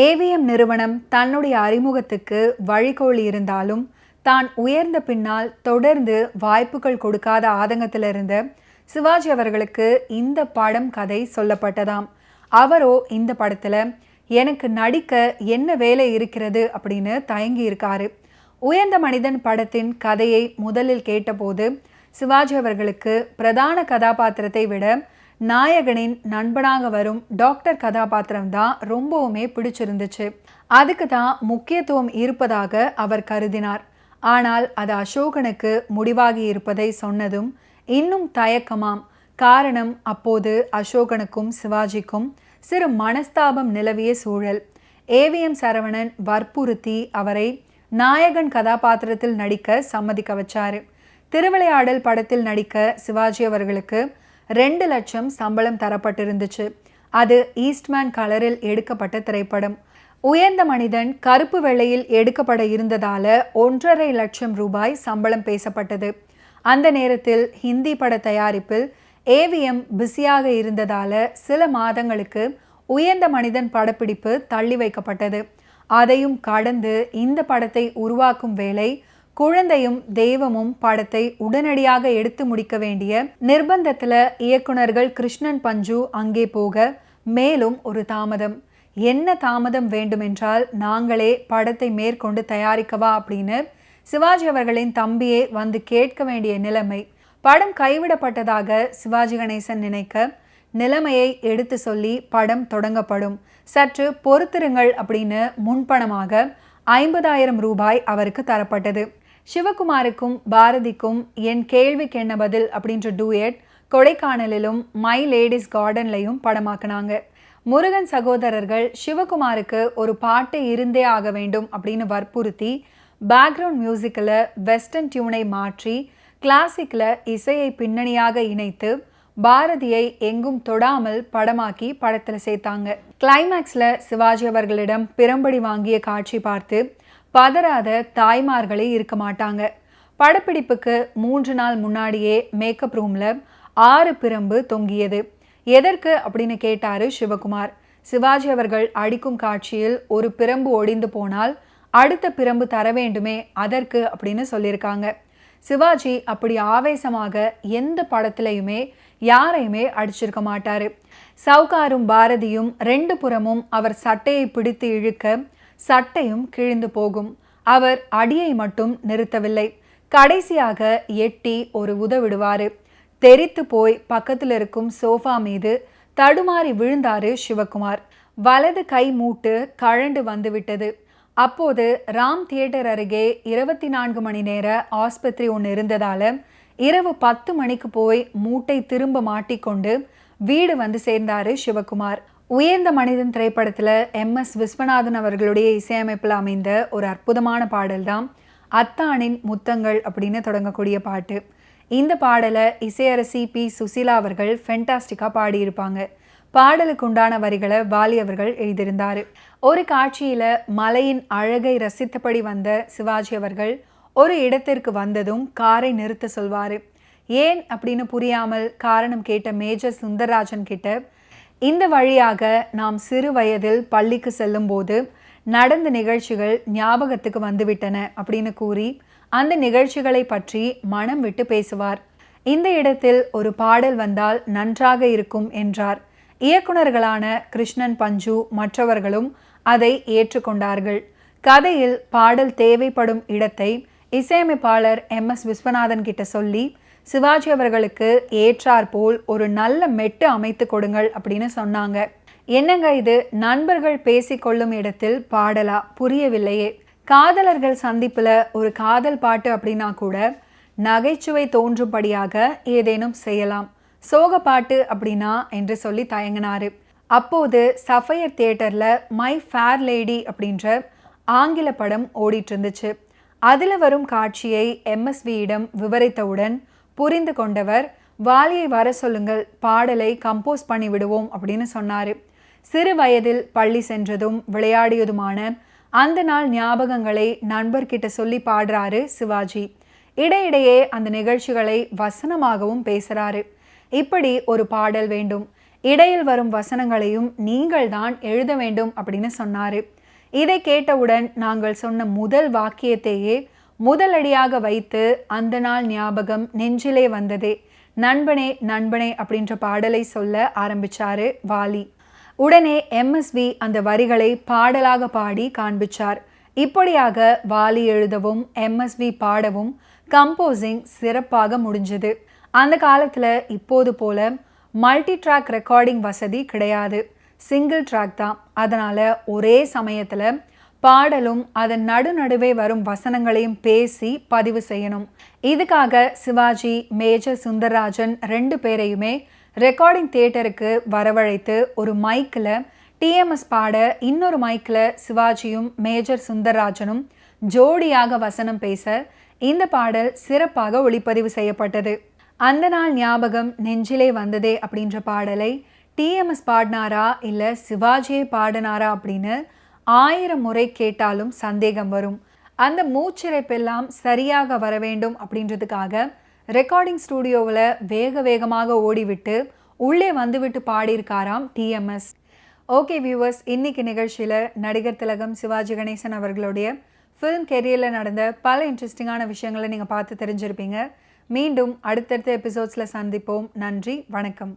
AVM நிறுவனம் தன்னுடைய அறிமுகத்துக்கு வழிகோலி இருந்தாலும் தான் உயர்ந்த பின்னால் தொடர்ந்து வாய்ப்புகள் கொடுக்காத ஆதங்கத்தில் இருந்த சிவாஜி அவர்களுக்கு இந்த படம் கதை சொல்லப்பட்டதாம். அவரோ இந்த படத்தில் எனக்கு நடிக்க என்ன வேலை இருக்கிறது அப்படின்னு தயங்கி இருக்காரு. உயர்ந்த மனிதன் படத்தின் கதையை முதலில் கேட்டபோது சிவாஜி அவர்களுக்கு பிரதான கதாபாத்திரத்தை விட நாயகனின் நண்பனாக வரும் டாக்டர் கதாபாத்திரம் தான் ரொம்பவுமே பிடிச்சிருந்துச்சு. அதுக்கு தான் முக்கியத்துவம் இருப்பதாக அவர் கருதினார். ஆனால் அது அசோகனுக்கு முடிவாகி இருப்பதை சொன்னதும் இன்னும் தயக்கமாம். காரணம், அப்போது அசோகனுக்கும் சிவாஜிக்கும் சிறு மனஸ்தாபம் நிலவிய சூழல். ஏவிஎம் சரவணன் வற்புறுத்தி அவரை நாயகன் கதாபாத்திரத்தில் நடிக்க சம்மதிக்க வச்சாரு. திருவிளையாடல் படத்தில் நடிக்க சிவாஜி அவர்களுக்கு 2 லட்சம் சம்பளம் தரப்பட்டிருந்துச்சு. அது ஈஸ்ட்மேன் கலரில் எடுக்கப்பட்ட திரைப்படம். உயர்ந்த மனிதன் கருப்பு வெள்ளையில் எடுக்கப்பட இருந்ததால 1.5 லட்சம் ரூபாய் சம்பளம் பேசப்பட்டது. அந்த நேரத்தில் ஹிந்தி பட தயாரிப்பில் ஏவிஎம் பிஸியாக இருந்ததால சில மாதங்களுக்கு உயர்ந்த மனிதன் படப்பிடிப்பு தள்ளி வைக்கப்பட்டது. அதையும் கடந்து இந்த படத்தை உருவாக்கும் வேளை குழந்தையும் தெய்வமும் படத்தை உடனடியாக எடுத்து முடிக்க வேண்டிய நிர்பந்தத்துல இயக்குனர்கள் கிருஷ்ணன் பஞ்சு அங்கே போக மேலும் ஒரு தாமதம். என்ன தாமதம் வேண்டுமென்றால் நாங்களே படத்தை மேற்கொண்டு தயாரிக்கவா அப்படின்னு சிவாஜி அவர்களின் தம்பியே வந்து கேட்க வேண்டிய நிலைமை. படம் கைவிடப்பட்டதாக சிவாஜி கணேசன் நினைக்க நிலைமையை எடுத்து சொல்லி படம் தொடங்கப்படும், சற்று பொறுத்திருங்கள் அப்படின்னு முன்பணமாக 50,000 ரூபாய் அவருக்கு தரப்பட்டது. சிவகுமாருக்கும் பாரதிக்கும் என் கேள்விக்கு என்ன பதில் அப்படின்ற டூயட் கொடைக்கானலிலும் மை லேடிஸ் கார்டன்லையும் படமாக்குனாங்க. முருகன் சகோதரர்கள் சிவகுமாருக்கு ஒரு பாட்டு இருந்தே ஆக வேண்டும் அப்படின்னு வற்புறுத்தி பேக்ரவுண்ட் மியூசிக்கில் வெஸ்டர்ன் டியூனை மாற்றி கிளாசிக்கில் இசையை பின்னணியாக இணைத்து பாரதியை எங்கும் தொடாமல் படமாக்கி படத்தில் சேர்த்தாங்க. கிளைமேக்ஸில் சிவாஜி அவர்களிடம் பிரம்படி வாங்கிய காட்சி பார்த்து பதறாத தாய்மார்களே இருக்க மாட்டாங்க. படப்பிடிப்புக்கு 3 நாள் முன்னாடியே மேக்கப் ரூமில் 6 பிரம்பு தொங்கியது. எதற்கு அப்படின்னு கேட்டாரு சிவகுமார். சிவாஜி அவர்கள் அடிக்கும் காட்சியில் ஒரு பிரம்பு ஒடிந்து போனால் அடுத்த பிரம்பு தர வேண்டுமே, அதற்கு அப்படின்னு சொல்லியிருக்காங்க. சிவாஜி அப்படி ஆவேசமாக எந்த படத்திலையுமே யாரையுமே அடிச்சிருக்க மாட்டாரு. சவுகாரும் பாரதியும் 2 புறமும் அவர் சட்டையை பிடித்து இழுக்க சட்டையும் கிழிந்து போகும். அவர் அடியை மட்டும் நிறுத்தவில்லை, கடைசியாக எட்டி ஒரு உதவிடுவாரு. தெரித்து போய் பக்கத்தில் இருக்கும் சோஃபா மீது தடுமாறி விழுந்தாரு சிவகுமார். வலது கை மூட்டு கழண்டு வந்து விட்டது. அப்போது ராம் தியேட்டர் அருகே 24 மணி நேர ஆஸ்பத்திரி ஒன்று இருந்ததால இரவு 10 மணிக்கு போய் மூட்டை திரும்ப மாட்டிக்கொண்டு வீடு வந்து சேர்ந்தாரு சிவகுமார். உயர்ந்த மனிதன் திரைப்படத்தில் MS விஸ்வநாதன் அவர்களுடைய இசையமைப்பில் அமைந்த ஒரு அற்புதமான பாடல் தான் அத்தானின் முத்தங்கள் அப்படின்னு தொடங்கக்கூடிய பாட்டு. இந்த பாடலை இசையரசி P. சுசீலா அவர்கள் ஃபென்டாஸ்டிக்காக பாடியிருப்பாங்க. பாடலுக்கு உண்டான வரிகளை வாலி அவர்கள் எழுதியிருந்தார். ஒரு காட்சியில் மலையின் அழகை ரசித்தபடி வந்த சிவாஜி அவர்கள் ஒரு இடத்திற்கு வந்ததும் காரை நிறுத்த சொல்வார். ஏன் அப்படின்னு புரியாமல் காரணம் கேட்ட மேஜர் சுந்தரராஜன் கிட்ட, இந்த வழியாக நாம் சிறு வயதில் பள்ளிக்கு செல்லும் போது நடந்த நிகழ்ச்சிகள் ஞாபகத்துக்கு வந்துவிட்டன அப்படின்னு கூறி அந்த நிகழ்ச்சிகளை பற்றி மனம் விட்டு பேசுவார். இந்த இடத்தில் ஒரு பாடல் வந்தால் நன்றாக இருக்கும் என்றார். இயக்குனர்களான கிருஷ்ணன் பஞ்சு மற்றவர்களும் அதை ஏற்றுக்கொண்டார்கள். கதையில் பாடல் தேவைப்படும் இடத்தை இசையமைப்பாளர் MS விஸ்வநாதன் கிட்ட சொல்லி சிவாஜி அவர்களுக்கு ஏற்றாற்போல் ஒரு நல்ல மெட்டு அமைத்து கொடுங்கள் அப்படின்னு சொன்னாங்க. என்னங்க இது, நண்பர்கள் பேசிக்கொள்ளும் இடத்தில் பாடலா, புரியவில்லையே. காதலர்கள் சந்திப்புல ஒரு காதல் பாட்டு அப்படின்னா கூட நகைச்சுவை தோன்றும்படியாக ஏதேனும் செய்யலாம், சோக பாட்டு அப்படின்னா என்று சொல்லி தயங்கினாரு. அப்போது சஃபயர் தியேட்டர்ல மை ஃபேர் லேடி அப்படின்ற ஆங்கில படம் ஓடிட்டு இருந்துச்சு. அதில் வரும் காட்சியை MSVயிடம் விவரித்தவுடன் புரிந்து கொண்டவர், வாலியை வர சொல்லுங்கள், பாடலை கம்போஸ் பண்ணி விடுவோம் அப்படின்னு சொன்னார். சிறு வயதில் பள்ளி சென்றதும் விளையாடியதுமான அந்த நாள் ஞாபகங்களை நண்பர்கிட்ட சொல்லி பாடுறாரு சிவாஜி. இடையிடையே அந்த நிகழ்ச்சிகளை வசனமாகவும் பேசுகிறாரு. இப்படி ஒரு பாடல் வேண்டும், இடையில் வரும் வசனங்களையும் நீங்கள் தான் எழுத வேண்டும் அப்படின்னு சொன்னார். இதை கேட்டவுடன் நாங்கள் சொன்ன முதல் வாக்கியத்தையே முதலடியாக வைத்து அந்த நாள் ஞாபகம் நெஞ்சிலே வந்ததே, நண்பனே நண்பனே அப்படின்ற பாடலை சொல்ல ஆரம்பிச்சாரு வாலி. உடனே எம்எஸ்வி அந்த வரிகளை பாடலாக பாடி காண்பிச்சார். இப்படியாக வாலி எழுதவும் எம்எஸ்வி பாடவும் கம்போசிங் சிறப்பாக முடிஞ்சது. அந்த காலத்தில் இப்போது போல மல்டி ட்ராக் ரெக்கார்டிங் வசதி கிடையாது, சிங்கிள் ட்ராக் தான். அதனால் ஒரே சமயத்தில் பாடலும் அதன் நடுநடுவே வரும் வசனங்களையும் பேசி பதிவு செய்யணும். இதுக்காக சிவாஜி, மேஜர் சுந்தரராஜன் 2 பேரையுமே ரெக்கார்டிங் தியேட்டருக்கு வரவழைத்து ஒரு மைக்கில் டிஎம்எஸ் பாட, இன்னொரு மைக்கில் சிவாஜியும் மேஜர் சுந்தரராஜனும் ஜோடியாக வசனம் பேச இந்த பாடல் சிறப்பாக ஒளிப்பதிவு செய்யப்பட்டது. அந்த நாள் ஞாபகம் நெஞ்சிலே வந்ததே அப்படின்ற பாடலை டிஎம்எஸ் பாடினாரா இல்லை சிவாஜியை பாடினாரா அப்படின்னு 1000 முறை கேட்டாலும் சந்தேகம் வரும். அந்த மூச்சிறைப்பெல்லாம் சரியாக வர வேண்டும் அப்படின்றதுக்காக ரெக்கார்டிங் ஸ்டூடியோவில் வேகமாக ஓடிவிட்டு உள்ளே வந்துவிட்டு பாடியிருக்காராம் டிஎம்எஸ். ஓகே வியூவர்ஸ், இன்னைக்கு நிகழ்ச்சியில் நடிகர் திலகம் சிவாஜி கணேசன் அவர்களுடைய ஃபிலிம் கெரியரில் நடந்த பல இன்ட்ரெஸ்டிங்கான விஷயங்களை நீங்கள் பார்த்து தெரிஞ்சிருப்பீங்க. மீண்டும் அடுத்தடுத்த எபிசோட்ஸில் சந்திப்போம். நன்றி, வணக்கம்.